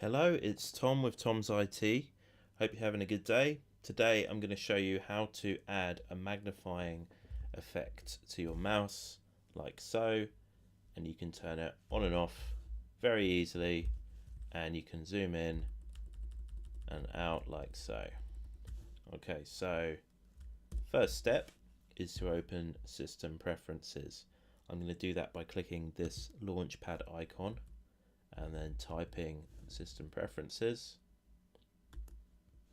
Hello, it's Tom with Tom's IT. Hope you're having a good day. Today I'm going to show you how to add a magnifying effect to your mouse like so, and you can turn it on and off very easily, and you can zoom in and out like so. Okay, so first step is to open System Preferences. I'm going to do that by clicking this launchpad icon and then typing System Preferences.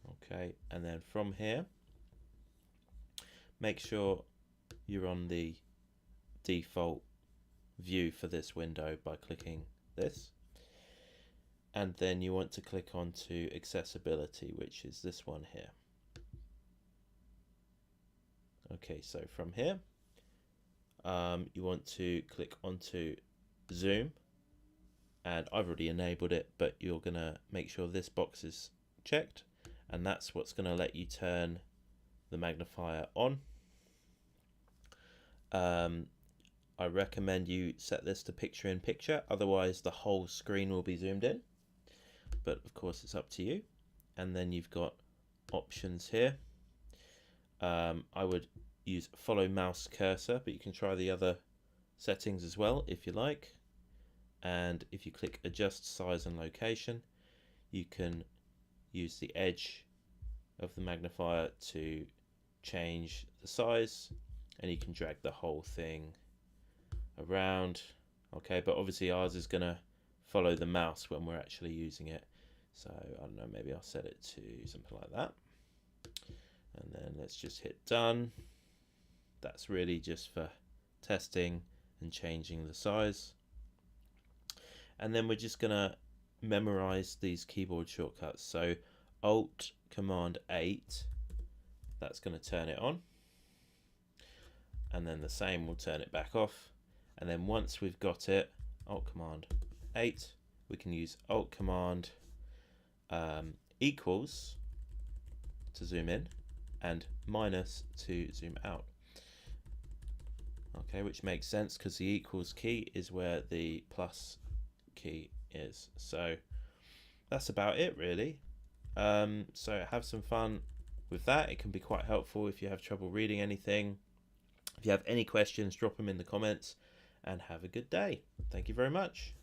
Okay, and then from here, make sure you're on the default view for this window by clicking this. And then you want to click onto Accessibility, which is this one here. Okay, so from here, you want to click onto Zoom, and I've already enabled it, but you're gonna make sure this box is checked, and that's what's gonna let you turn the magnifier on. I recommend you set this to picture in picture, otherwise the whole screen will be zoomed in, but of course it's up to you. And then you've got options here. I would use follow mouse cursor, but you can try the other settings as well if you like. And if you click adjust size and location, you can use the edge of the magnifier to change the size, and you can drag the whole thing around. Okay, but obviously ours is going to follow the mouse when we're actually using it, so I don't know, maybe I'll set it to something like that, and then let's just hit done. That's really just for testing and changing the size. And then we're just gonna memorize these keyboard shortcuts. So Alt Command 8, that's gonna turn it on, and then the same will turn it back off. And then once we've got it, Alt Command 8, we can use Alt Command equals to zoom in and minus to zoom out. Okay, which makes sense because the equals key is where the plus key is. So that's about it really. So have some fun with that. It can be quite helpful if you have trouble reading anything. If you have any questions, drop them in the comments, and have a good day. Thank you very much.